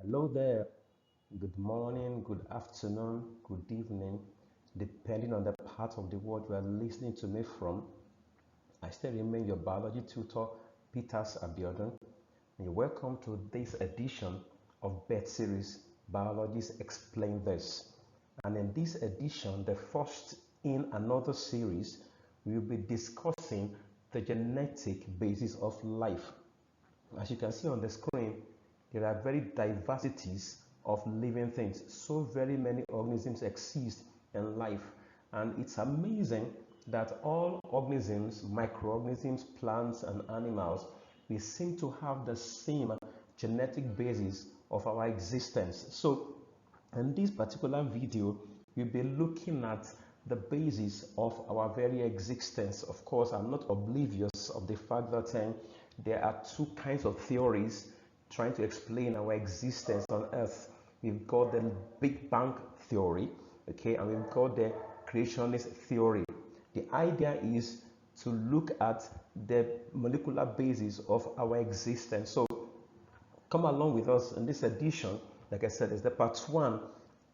Hello there. Good morning, good afternoon, good evening, depending on the part of the world you are listening to me from. I still remain your biology tutor, Peters Abiodun, and you're welcome to this edition of BET series, Biologists Explain This. And in this edition, the first in another series, we will be discussing the genetic basis of life. As you can see on the screen, there are very diversities of living things. So very many organisms exist in life. And it's amazing that all organisms, microorganisms, plants, and animals, we seem to have the same genetic basis of our existence. So in this particular video, we'll be looking at the basis of our very existence. Of course, I'm not oblivious of the fact that there are two kinds of theories trying to explain our existence on Earth. We've got the Big Bang theory, okay, and we've got the creationist theory. The idea is to look at the molecular basis of our existence. So come along with us in this edition. Like I said, it's the part one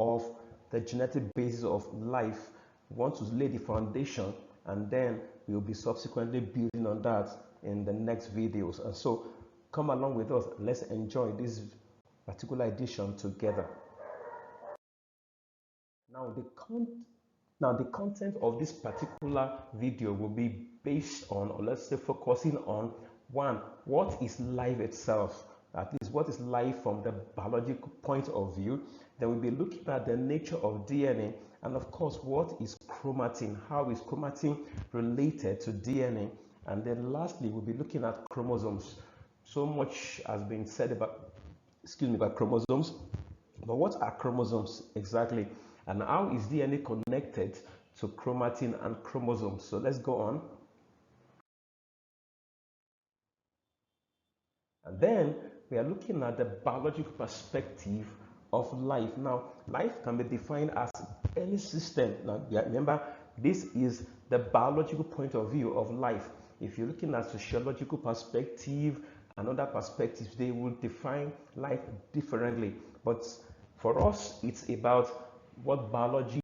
of the genetic basis of life. We want to lay the foundation, and then we will be subsequently building on that in the next videos. And so come along with us. Let's enjoy this particular edition together. Now the content of this particular video will be based on, or let's say focusing on, one, what is life itself? At least what is life from the biological point of view. Then we'll be looking at the nature of DNA, and of course, what is chromatin? How is chromatin related to DNA? And then lastly, we'll be looking at chromosomes. So much has been said about chromosomes, but what are chromosomes exactly? And how is DNA connected to chromatin and chromosomes? So let's go on. And then we are looking at the biological perspective of life. Now, life can be defined as any system. Now, remember, this is the biological point of view of life. If you're looking at sociological perspective and other perspectives, they will define life differently. But for us, it's about how biology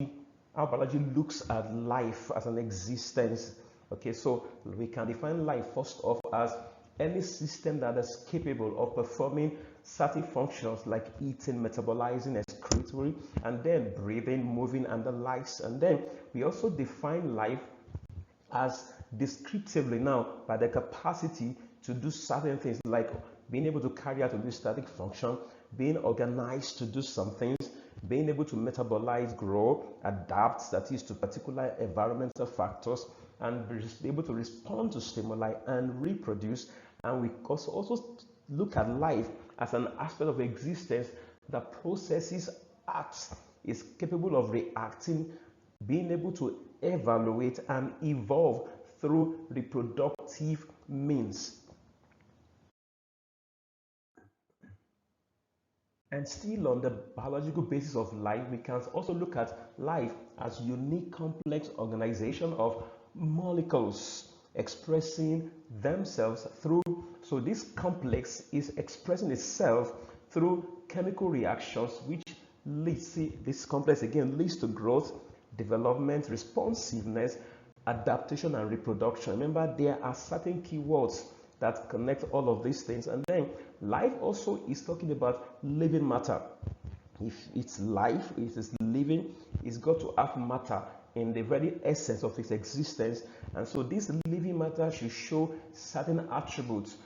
looks at life as an existence. Okay, so we can define life first off as any system that is capable of performing certain functions like eating, metabolizing, excretory, and then breathing, moving, and the likes. And then we also define life as descriptively now by the capacity to do certain things like being able to carry out a homeostatic function, being organized to do some things, being able to metabolize, grow, adapt, that is to particular environmental factors, and be able to respond to stimuli and reproduce. And we also look at life as an aspect of existence that processes, acts, is capable of reacting, being able to evaluate and evolve through reproductive means. And still on the biological basis of life, we can also look at life as unique complex organization of molecules expressing themselves through, so this complex is expressing itself through chemical reactions, which this complex again leads to growth, development, responsiveness, adaptation, and reproduction. Remember, there are certain keywords that connect all of these things. And then life also is talking about living matter. If it's life, it is living, it's got to have matter in the very essence of its existence. And so this living matter should show certain attributes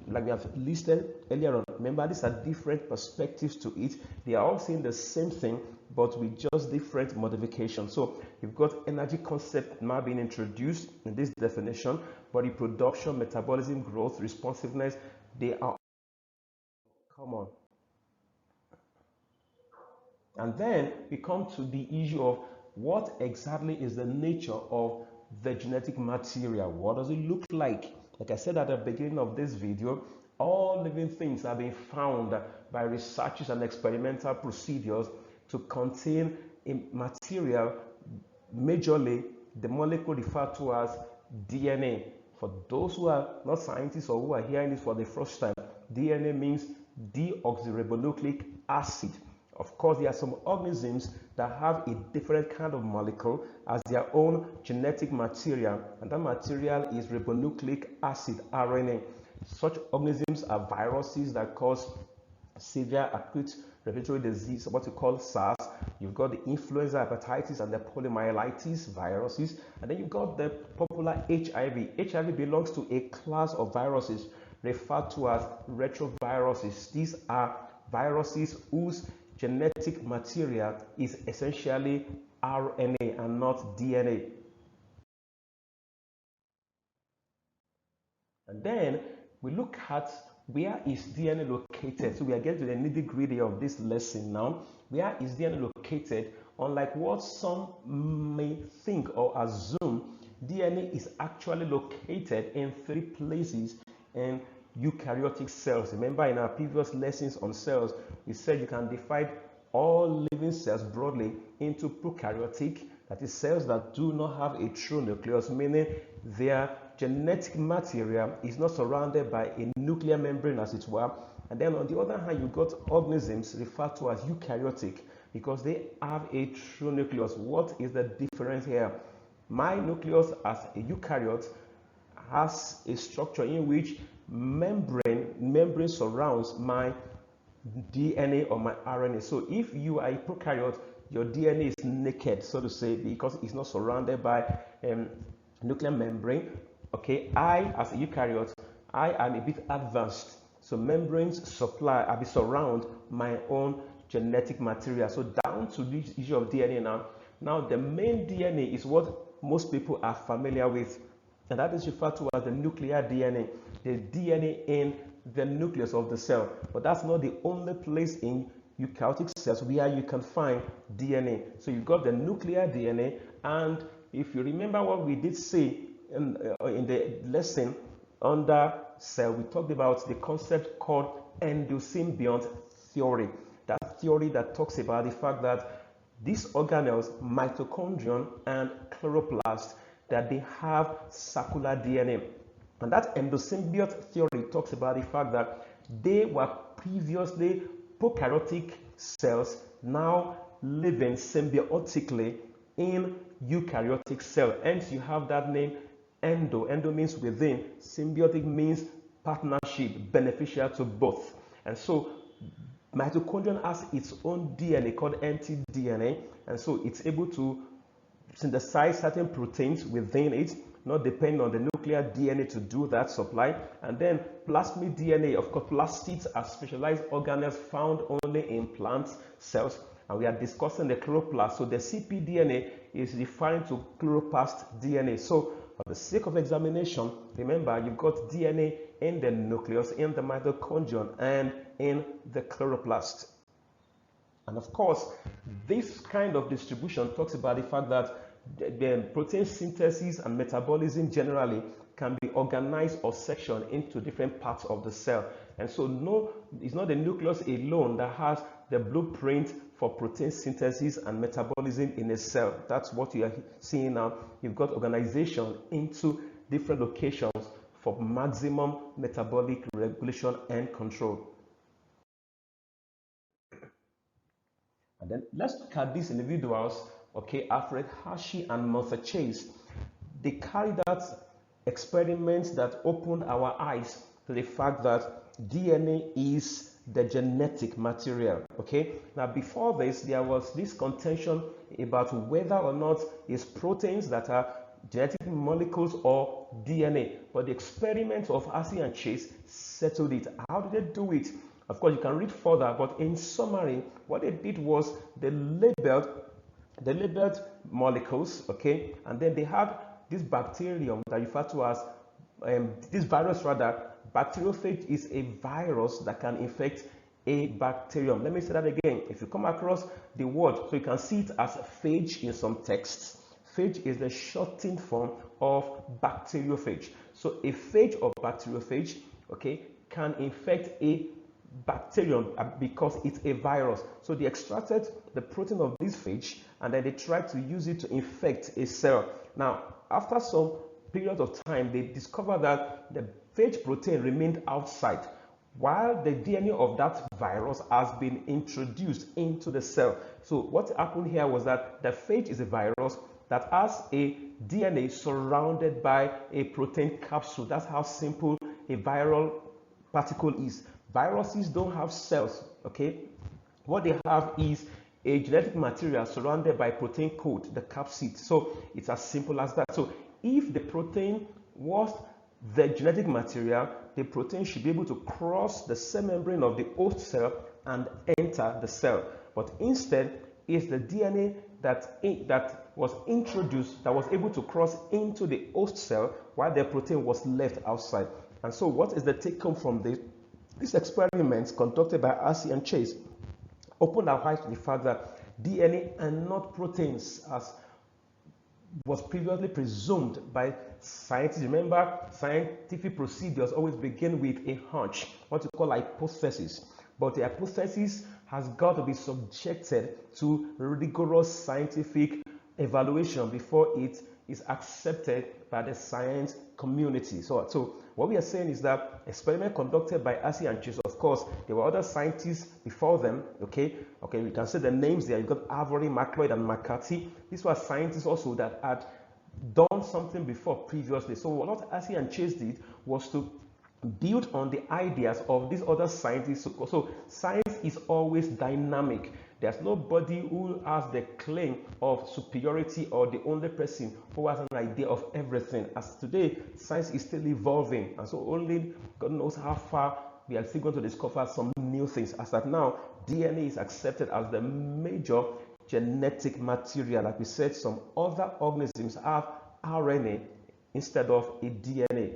like we have listed earlier on. Remember, these are different perspectives to it. They are all saying the same thing, but with just different modifications. So you've got energy concept now being introduced in this definition, body production, metabolism, growth, responsiveness, they are common. And then we come to the issue of what exactly is the nature of the genetic material. What does it look like? Like I said at the beginning of this video, all living things have been found by researchers and experimental procedures to contain a material, majorly the molecule referred to as DNA. For those who are not scientists or who are hearing this for the first time, DNA means deoxyribonucleic acid. Of course, there are some organisms that have a different kind of molecule as their own genetic material, and that material is ribonucleic acid, RNA. Such organisms are viruses that cause severe acute respiratory disease, what you call SARS. You've got the influenza, hepatitis, and the poliomyelitis viruses. And then you've got the popular HIV. HIV belongs to a class of viruses referred to as retroviruses. These are viruses whose genetic material is essentially RNA and not DNA. And then we look at where is DNA located. So we are getting to the nitty-gritty of this lesson now. Where is DNA located? Unlike what some may think or assume, DNA is actually located in 3 places in eukaryotic cells. Remember in our previous lessons on cells, we said you can divide all living cells broadly into prokaryotic, that is cells that do not have a true nucleus, meaning their genetic material is not surrounded by a nuclear membrane, as it were. And then on the other hand, you've got organisms referred to as eukaryotic because they have a true nucleus. What is the difference here? My nucleus as a eukaryote has a structure in which membrane surrounds my DNA or my RNA. So if you are a prokaryote, your DNA is naked, so to say, because it's not surrounded by nuclear membrane. Okay, I as a eukaryote, I am a bit advanced. So membranes surround my own genetic material. So down to this issue of DNA now. Now the main DNA is what most people are familiar with, and that is referred to as the nuclear DNA, the DNA in the nucleus of the cell. But that's not the only place in eukaryotic cells where you can find DNA. So you've got the nuclear DNA, and if you remember what we did say in the lesson under cell, we talked about the concept called endosymbiont theory. That theory that talks about the fact that these organelles, mitochondrion and chloroplast, that they have circular DNA. And that endosymbiont theory talks about the fact that they were previously prokaryotic cells now living symbiotically in eukaryotic cell. Hence you have that name endo. Endo means within. Symbiotic means partnership, beneficial to both. And so mitochondrion has its own DNA called mtDNA, and so it's able to synthesize certain proteins within it, not depending on the nuclear DNA to do that supply. And then plasmid DNA, of course, plastids are specialized organelles found only in plant cells, and we are discussing the chloroplast. So the cpDNA is referring to chloroplast DNA. So for the sake of examination, remember you've got DNA in the nucleus, in the mitochondrion, and in the chloroplast. And of course, this kind of distribution talks about the fact that the protein synthesis and metabolism generally can be organized or sectioned into different parts of the cell. And so it's not the nucleus alone that has the blueprint for protein synthesis and metabolism in a cell. That's what you are seeing now. You've got organization into different locations for maximum metabolic regulation and control. And then let's look at these individuals, okay, Alfred Hershey and Martha Chase. They carried out experiments that opened our eyes to the fact that DNA is the genetic material, okay? Now, before this, there was this contention about whether or not it's proteins that are genetic molecules or DNA. But the experiments of Hershey and Chase settled it. How did they do it? Of course, you can read further, but in summary, what they did was they labeled molecules, okay, and then they had this bacterium that referred to as this virus rather. Bacteriophage is a virus that can infect a bacterium. Let me say that again. If you come across the word, so you can see it as phage in some texts. Phage is the shortened form of bacteriophage. So a phage or bacteriophage, okay, can infect a bacterium because it's a virus. So they extracted the protein of this phage and then they tried to use it to infect a cell. Now, after some period of time, they discovered that the phage protein remained outside. while the DNA of that virus has been introduced into the cell. So what happened here was that the phage is a virus that has a DNA surrounded by a protein capsule. That's how simple a viral particle is. Viruses don't have cells, okay? What they have is a genetic material surrounded by protein coat, the capsid. So it's as simple as that. So if the protein was the genetic material, the protein should be able to cross the cell membrane of the host cell and enter the cell. But instead, it's the DNA that was introduced that was able to cross into the host cell while the protein was left outside. And so what is the take home from these experiments conducted by Arce and Chase? Open our eyes to the fact that DNA and not proteins, as was previously presumed by scientists. Remember, scientific procedures always begin with a hunch, what you call hypothesis. But the hypothesis has got to be subjected to rigorous scientific evaluation before it is accepted by the science community. So what we are saying is that experiment conducted by Arce and Chase, of course, there were other scientists before them, okay, we can say the names there. You've got Avery, McLeod, and McCarthy. These were scientists also that had done something before previously. So what Arce and Chase did was to build on the ideas of these other scientists. So science is always dynamic. There's nobody who has the claim of superiority or the only person who has an idea of everything. As today, science is still evolving, and so only God knows how far we are still going to discover some new things. As that now, DNA is accepted as the major genetic material. Like we said, some other organisms have RNA instead of a DNA.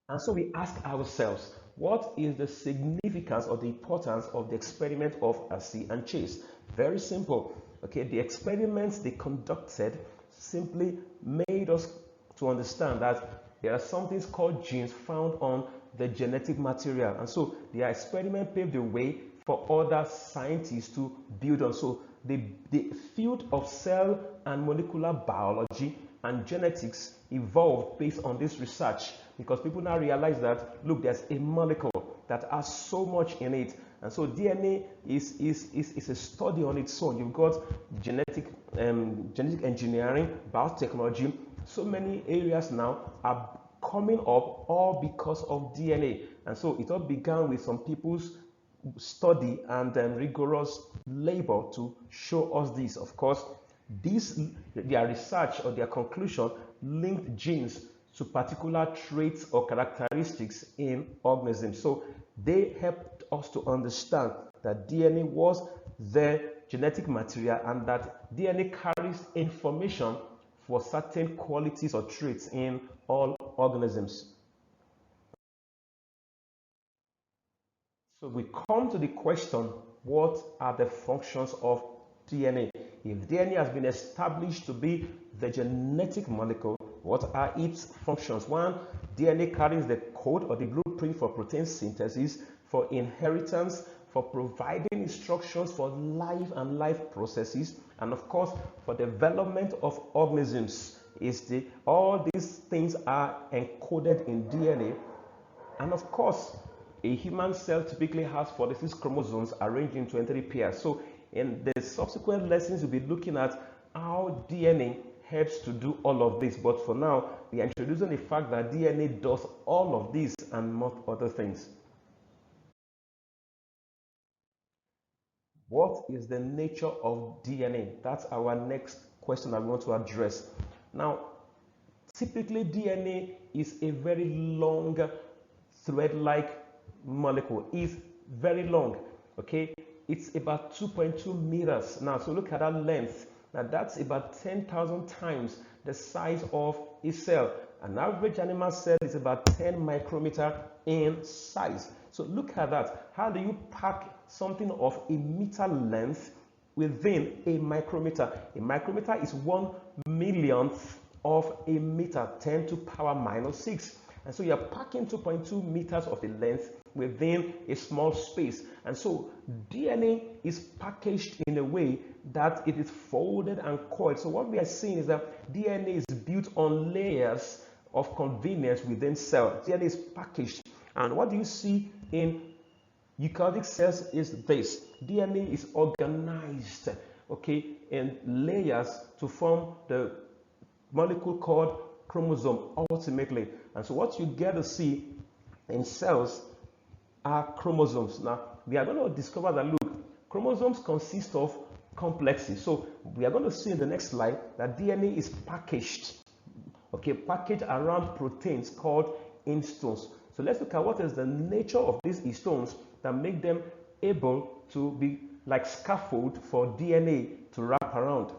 And so we ask ourselves, what is the significance or the importance of the experiment of Arce and Chase? Very simple. Okay, the experiments they conducted simply made us to understand that there are some things called genes found on the genetic material. And so their experiment paved the way for other scientists to build on. So the field of cell and molecular biology and genetics evolved based on this research, because people now realize that, look, there's a molecule that has so much in it. And so DNA is a study on its own. You've got genetic engineering, biotechnology. So many areas now are coming up all because of DNA. And so it all began with some people's study and rigorous labor to show us this. Of course, their research or their conclusion linked genes to particular traits or characteristics in organisms. So they helped us to understand that DNA was the genetic material and that DNA carries information for certain qualities or traits in all organisms. So we come to the question, what are the functions of DNA? If DNA has been established to be the genetic molecule, what are its functions? One, DNA carries the code or the blueprint for protein synthesis, for inheritance, for providing instructions for life and life processes, and of course, for development of organisms. All these things are encoded in DNA. And of course, a human cell typically has 46 chromosomes arranged in 23 pairs. So in the subsequent lessons, we'll be looking at how DNA helps to do all of this. But for now, we are introducing the fact that DNA does all of this and not other things. What is the nature of DNA? That's our next question I want to address. Now, typically DNA is a very long thread-like molecule. It's very long, okay? It's about 2.2 meters. Now, so look at that length. Now, that's about 10,000 times the size of a cell. An average animal cell is about 10 micrometer in size. So look at that. How do you pack something of a meter length within a micrometer? A micrometer is 1 millionth of a meter, 10 to power minus 6. And so you're packing 2.2 meters of the length within a small space. And so DNA is packaged in a way that it is folded and coiled. So what we are seeing is that DNA is built on layers of convenience within cell. DNA is packaged. And what do you see in eukaryotic cells is this. DNA is organized, okay, in layers to form the molecule called chromosome ultimately. And so what you get to see in cells are chromosomes. Now, we are going to discover that, look, chromosomes consist of complexes. So we are going to see in the next slide that DNA is packaged, okay, packaged around proteins called histones. So let's look at what is the nature of these histones that make them able to be like scaffold for DNA to wrap around.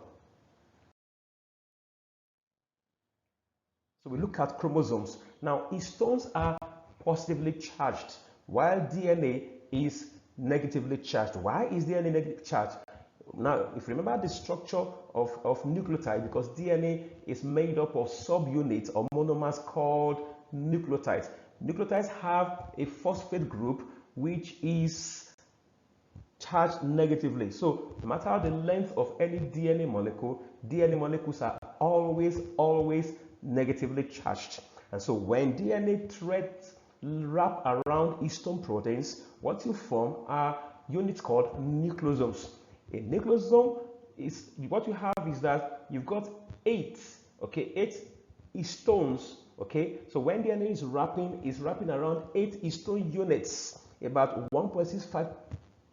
So we look at chromosomes. Now, histones are positively charged, while DNA is negatively charged. Why is DNA negatively charged? Now, if you remember the structure of nucleotide, because DNA is made up of subunits or monomers called nucleotides. Nucleotides have a phosphate group which is charged negatively. So no matter the length of any DNA molecules are always negatively charged. And so when DNA threads wrap around histone proteins, what you form are units called nucleosomes. A nucleosome is what you have is that you've got eight histones. Okay, so when DNA is wrapping around 8 histone units, about 1.65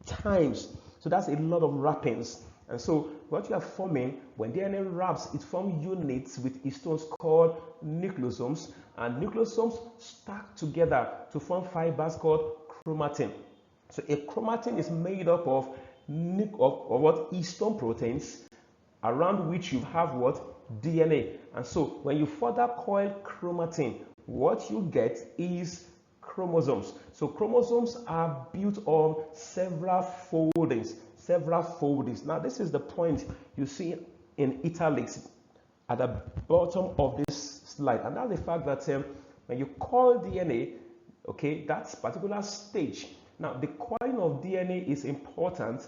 times. So that's a lot of wrappings. And so what you are forming when DNA wraps, it forms units with histones called nucleosomes, and nucleosomes stack together to form fibers called chromatin. So a chromatin is made up of what histone proteins, around which you have what? DNA. And so when you further coil chromatin, what you get is chromosomes. So chromosomes are built on several foldings. Now this is the point you see in italics at the bottom of this slide, and that's the fact that when you coil DNA, okay, that's particular stage. Now the coiling of DNA is important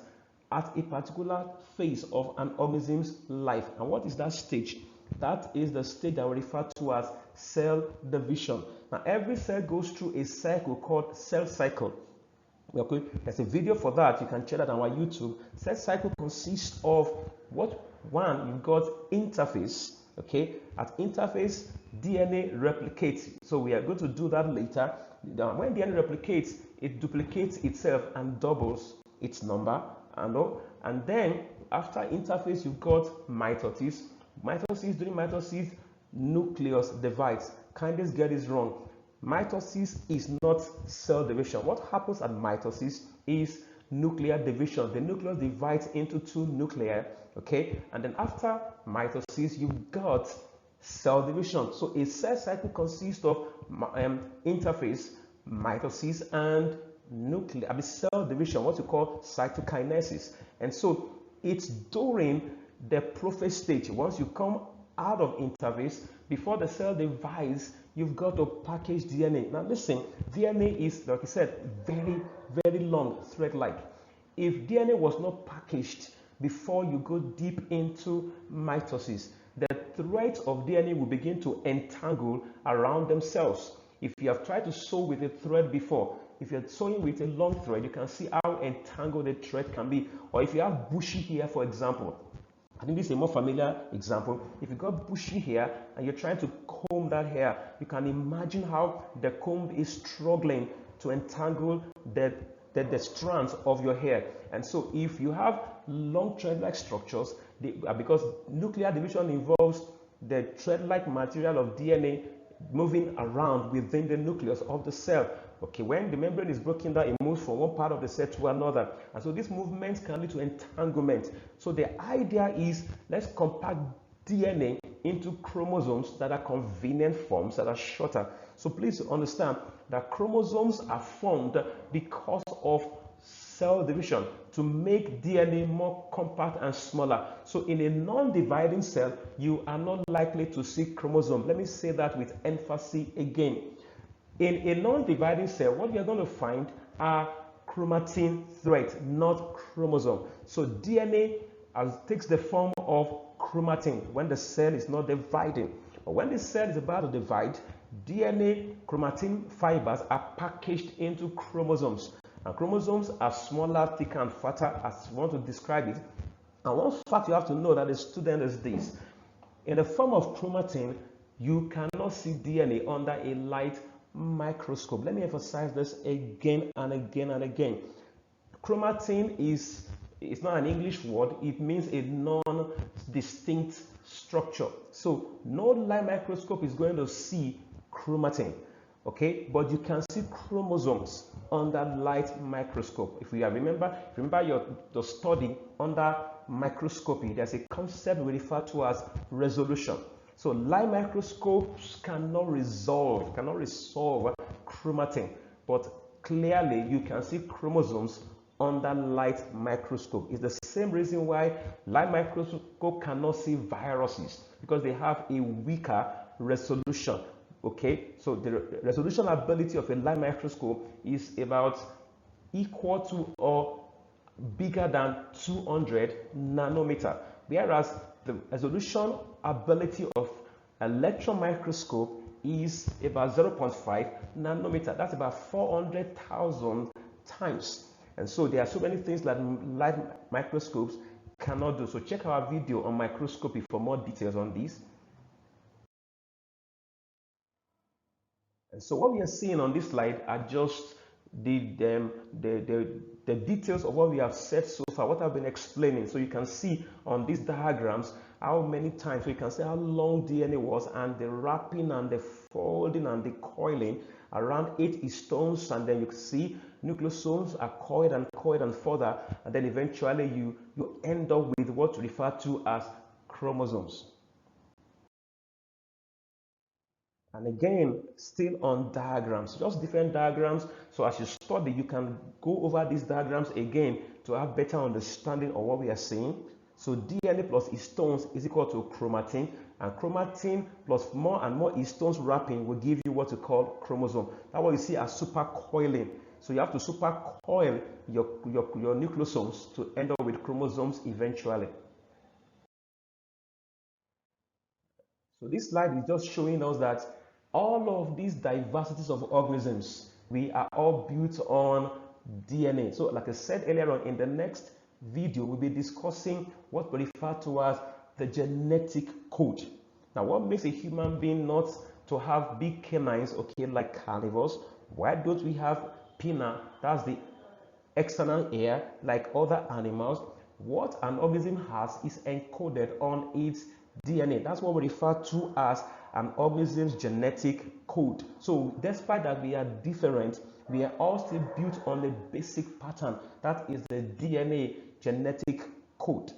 at a particular phase of an organism's life. And what is that stage? That is the stage that we refer to as cell division. Now every cell goes through a cycle called cell cycle. Okay, there's a video for that. You can check that on our YouTube. Cell cycle consists of what? One, you've got interphase. Okay, at interphase, DNA replicates. So we are going to do that later. Now, when DNA replicates, it duplicates itself and doubles its number. And then after interphase, you've got mitosis. During mitosis, nucleus divides. Kindly get this wrong. Mitosis is not cell division. What happens at mitosis is nuclear division. The nucleus divides into 2 nuclei, okay? And then after mitosis, you've got cell division. So a cell cycle consists of interphase, mitosis, and cell division, what you call cytokinesis. And so it's during the prophase stage. Once you come out of interphase, before the cell divides, you've got to package DNA. Now listen, DNA is, like I said, very, very long, thread-like. If DNA was not packaged before you go deep into mitosis, the threads of DNA will begin to entangle around themselves. If you have tried to sew with a thread before, if you're sewing with a long thread, you can see how entangled the thread can be. Or if you have bushy hair, for example, I think this is a more familiar example. If you got bushy hair and you're trying to comb that hair, you can imagine how the comb is struggling to entangle the strands of your hair. And so if you have long thread-like structures, because nuclear division involves the thread-like material of DNA moving around within the nucleus of the cell. Okay, when the membrane is broken down, it moves from one part of the cell to another. And so these movements can lead to entanglement. So the idea is, let's compact DNA into chromosomes that are convenient forms, that are shorter. So please understand that chromosomes are formed because of cell division to make DNA more compact and smaller. So in a non-dividing cell, you are not likely to see chromosomes. Let me say that with emphasis again. In a non-dividing cell, what you're going to find are chromatin threads, not chromosome. So DNA takes the form of chromatin when the cell is not dividing. But when the cell is about to divide, DNA chromatin fibers are packaged into chromosomes. And chromosomes are smaller, thicker, and fatter, as you want to describe it. And one fact you have to know that a student is this. In the form of chromatin, you cannot see DNA under a light microscope. Let me emphasize this again and again and again. Chromatin it's not an English word. It means a non-distinct structure. So no light microscope is going to see chromatin, okay? But you can see chromosomes under light microscope. If you remember your study under microscopy, there's a concept we refer to as resolution. So light microscopes cannot resolve chromatin, but clearly you can see chromosomes under light microscope. It's the same reason why light microscope cannot see viruses, because they have a weaker resolution. Okay, so the resolution ability of a light microscope is about equal to or bigger than 200 nanometer, whereas the resolution ability of electron microscope is about 0.5 nanometer. That's about 400,000 times. And so there are so many things that light microscopes cannot do. So check our video on microscopy for more details on this. And so what we are seeing on this slide are just the details of what we have said so far, what I've been explaining. So you can see on these diagrams how many times, so you can see how long DNA was, and the wrapping and the folding and the coiling around 8 histones, and then you can see nucleosomes are coiled and further, and then eventually you end up with what we refer to as chromosomes. And again, still on diagrams, just different diagrams. So as you study, you can go over these diagrams again to have better understanding of what we are seeing. So DNA plus histones is equal to chromatin, and chromatin plus more and more histones wrapping will give you what you call chromosome. That's what you see as supercoiling. So you have to supercoil your nucleosomes to end up with chromosomes eventually. So this slide is just showing us that all of these diversities of organisms, we are all built on DNA. So like I said earlier on, in the next video, we'll be discussing what we refer to as the genetic code. Now, what makes a human being not to have big canines, okay, like carnivores? Why don't we have pinna, that's the external ear, like other animals? What an organism has is encoded on its DNA. That's what we refer to as an organism's genetic code. So despite that we are different, we are all still built on a basic pattern. That is the DNA genetic code.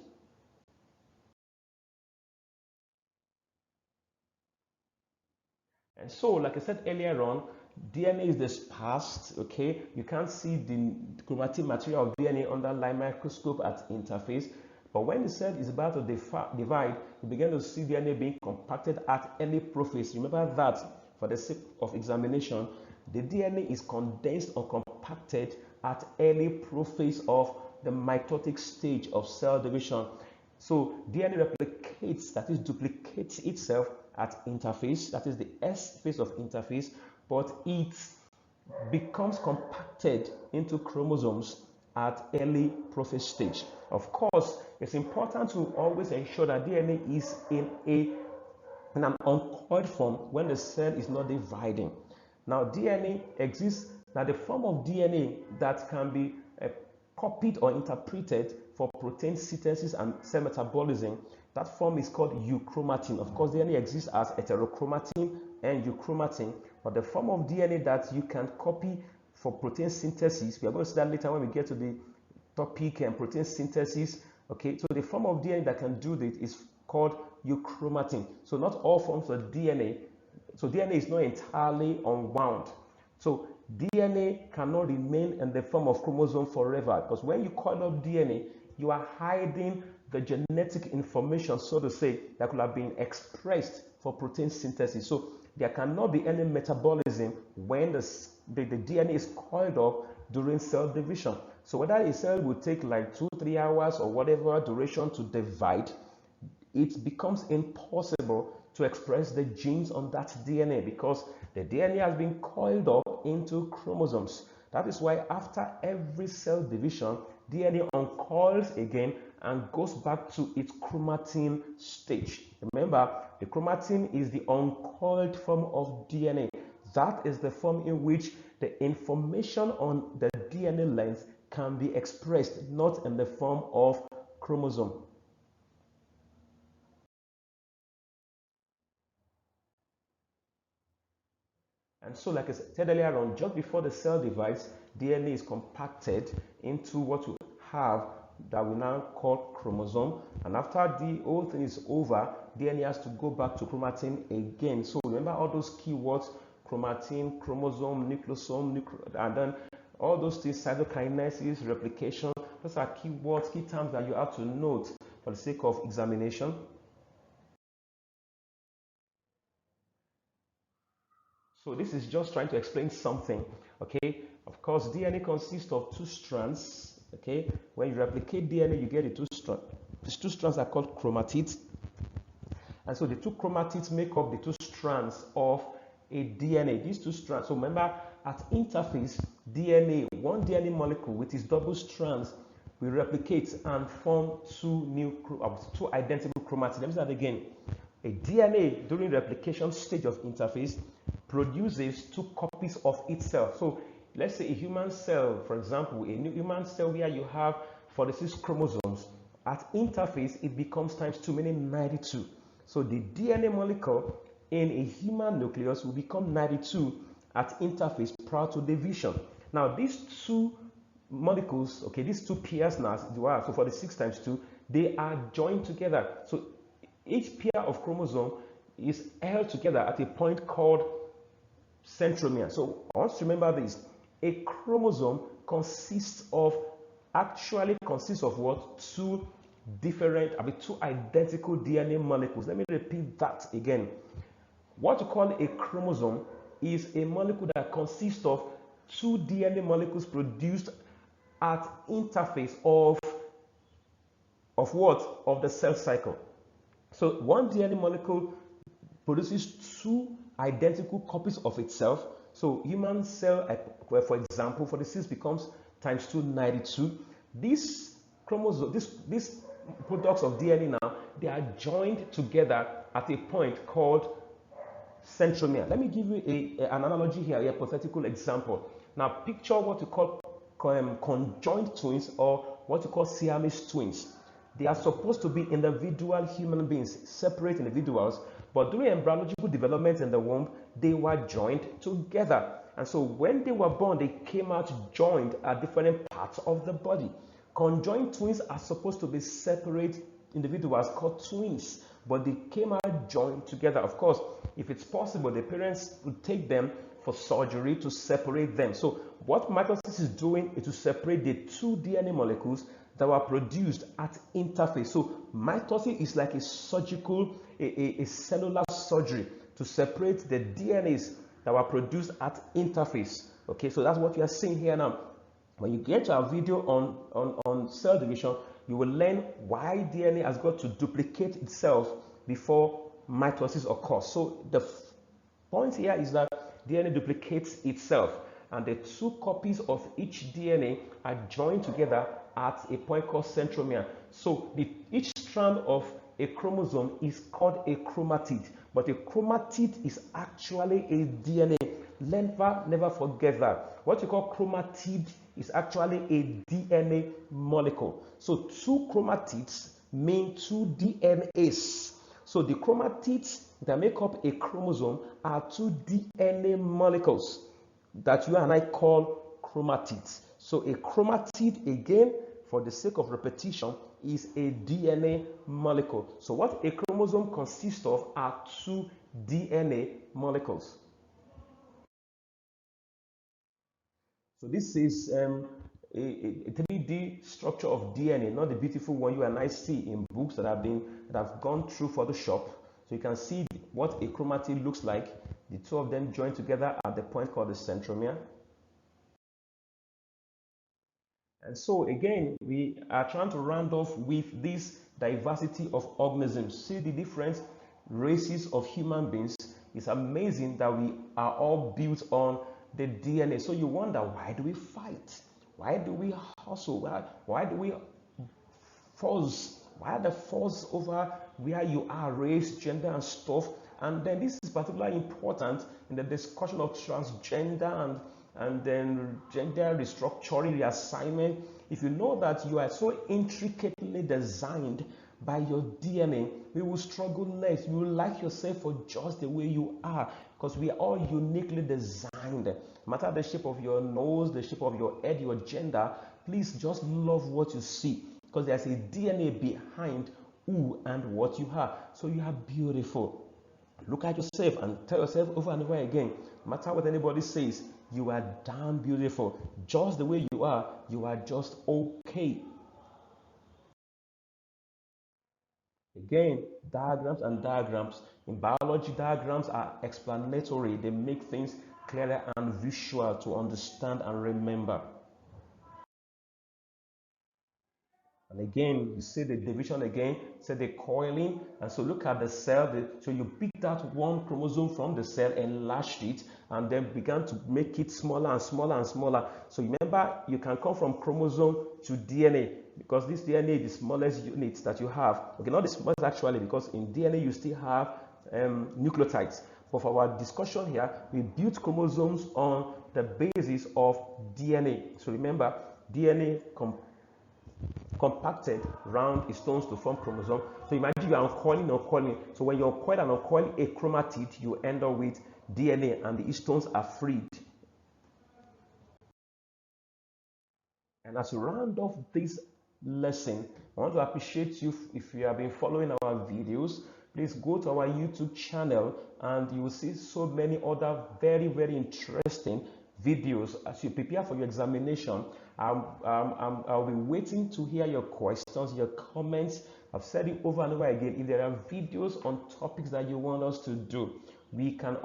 And so, like I said earlier on, DNA is dispersed, okay? You can't see the chromatin material of DNA under light microscope at interface. But when the cell is about to divide, you begin to see DNA being compacted at early prophase. Remember that for the sake of examination, the DNA is condensed or compacted at early prophase of the mitotic stage of cell division. So DNA replicates, that is, duplicates itself at interphase, that is the S phase of interphase, but it becomes compacted into chromosomes at early prophase stage. Of course, it's important to always ensure that DNA is in an uncoiled form when the cell is not dividing. Now, DNA exists, now the form of DNA that can be copied or interpreted for protein synthesis and cell metabolism, that form is called euchromatin. Of course, DNA exists as heterochromatin and euchromatin, but the form of DNA that you can copy for protein synthesis, we are going to see that later when we get to the topic and protein synthesis. Okay, so the form of DNA that can do this is called euchromatin. So not all forms of DNA, so DNA is not entirely unwound. So DNA cannot remain in the form of chromosome forever, because when you coil up DNA, you are hiding the genetic information, so to say, that could have been expressed for protein synthesis. So there cannot be any metabolism when the DNA is coiled up during cell division. So whether a cell will take like 2-3 hours or whatever duration to divide, it becomes impossible to express the genes on that DNA, because the DNA has been coiled up into chromosomes. That is why after every cell division, DNA uncoils again and goes back to its chromatin stage. Remember, the chromatin is the uncoiled form of DNA. That is the form in which the information on the DNA length can be expressed, not in the form of chromosome. And so, like I said earlier on, just before the cell divides, DNA is compacted into what we have that we now call chromosome. And after the whole thing is over, DNA has to go back to chromatin again. So remember all those keywords: chromatin, chromosome, nucleosome, and then all those things: cytokinesis, replication. Those are keywords, key terms that you have to note for the sake of examination. So this is just trying to explain something, okay? Of course, DNA consists of two strands, okay? When you replicate DNA, you get the two strands. These two strands are called chromatids. And so the two chromatids make up the two strands of a DNA. These two strands, so remember, at interphase, DNA, one DNA molecule with its double strands will replicate and form two identical chromatids. Let me say that again. A DNA during replication stage of interphase produces two copies of itself. So let's say a human cell, for example, a new human cell where you have 46 chromosomes. At interphase, it becomes times 2, meaning 92. So the DNA molecule in a human nucleus will become 92 at interphase prior to division. Now these two molecules, okay, these two pairs now, so 46 times 2, they are joined together. So each pair of chromosome is held together at a point called centromere. So I want to remember this. A chromosome actually consists of what? Two identical DNA molecules. Let me repeat that again. What you call a chromosome is a molecule that consists of two DNA molecules produced at interface of what? Of the cell cycle. So one DNA molecule produces two identical copies of itself. So human cell, for example, 46 becomes times 2, 92. These chromosomes, these products of DNA now, they are joined together at a point called centromere. Let me give you an analogy here, a hypothetical example. Now picture what you call conjoined twins, or what you call Siamese twins. They are supposed to be individual human beings, separate individuals, but during embryological development in the womb, they were joined together. And so when they were born, they came out joined at different parts of the body. Conjoined twins are supposed to be separate individuals called twins, but they came out joined together. Of course, if it's possible, the parents would take them for surgery to separate them. So what mitosis is doing is to separate the two DNA molecules that were produced at interphase. So mitosis is like a surgical, a cellular surgery to separate the DNAs that were produced at interphase. Okay, so that's what you are seeing here now. When you get to our video on cell division, you will learn why DNA has got to duplicate itself before mitosis occurs. So the point here is that DNA duplicates itself, and the two copies of each DNA are joined together at a point called centromere. So each strand of a chromosome is called a chromatid, but a chromatid is actually a DNA. Never forget that. What you call chromatid is actually a DNA molecule. So two chromatids mean two DNAs. So the chromatids that make up a chromosome are two DNA molecules that you and I call chromatids. So a chromatid, again, for the sake of repetition, is a DNA molecule. So what a chromosome consists of are two DNA molecules. So this is a 3D structure of DNA, not the beautiful one you and I see in books that have gone through Photoshop. So you can see what a chromatid looks like. The two of them joined together at the point called the centromere. And so again, we are trying to round off with this diversity of organisms. See the difference? races of human beings, it's amazing that we are all built on the DNA. So you wonder, why do we fight? Why do we hustle? Why do we force? Why are the force over where you are, race, gender, and stuff? And then this is particularly important in the discussion of transgender and then gender restructuring, reassignment. If you know that you are so intricately designed by your DNA, we will struggle less. You will like yourself for just the way you are, because we are all uniquely designed. No matter the shape of your nose, the shape of your head, your gender, please just love what you see, because there's a DNA behind who and what you are. So you are beautiful. Look at yourself and tell yourself over and over again, no matter what anybody says, you are damn beautiful. Just the way you are just okay. Again, diagrams and diagrams. In biology, diagrams are explanatory. They make things clearer and visual to understand and remember. And again, you see the division again, say the coiling. And so look at the cell. So you picked out one chromosome from the cell, enlarged it, and then began to make it smaller and smaller and smaller. So remember, you can come from chromosome to DNA, because this DNA is the smallest unit that you have. Okay, not the smallest actually, because in DNA you still have nucleotides. But for our discussion here, we built chromosomes on the basis of DNA. So remember, DNA compacted round histones to form chromosome. So imagine you are uncoiling. So when you uncoil and uncoil a chromatid, you end up with DNA, and the histones are freed. And as we round off this lesson, I want to appreciate you. If you have been following our videos, please go to our YouTube channel and you will see so many other very, very interesting videos as you prepare for your examination. I'll be waiting to hear your questions, your comments. I've said it over and over again. If there are videos on topics that you want us to do, we can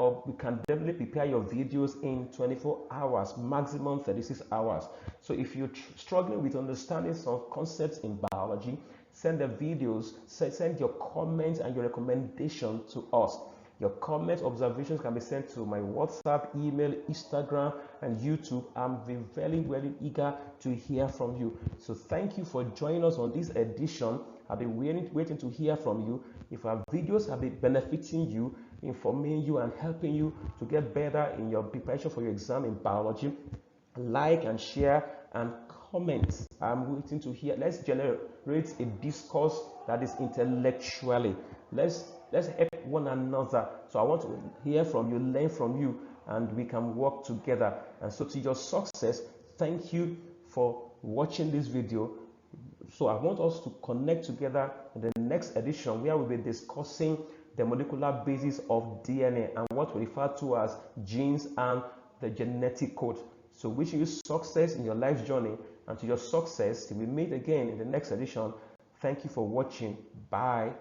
definitely prepare your videos in 24 hours, maximum 36 hours. So if you're struggling with understanding some concepts in biology, send the videos, send your comments and your recommendation to us. Your comments, observations can be sent to my WhatsApp, email, Instagram, and YouTube. I'm very, very eager to hear from you. So thank you for joining us on this edition. I've been waiting to hear from you. If our videos have been benefiting you, informing you, and helping you to get better in your preparation for your exam in biology, like and share and comment. I'm waiting to hear. Let's generate a discourse that is intellectually. Let's help one another. So I want to hear from you, learn from you, and we can work together. And so to your success, thank you for watching this video. So I want us to connect together in the next edition, where we'll be discussing the molecular basis of DNA and what we refer to as genes and the genetic code. So wishing you success in your life journey, and to your success till we meet again in the next edition. Thank you for watching. Bye.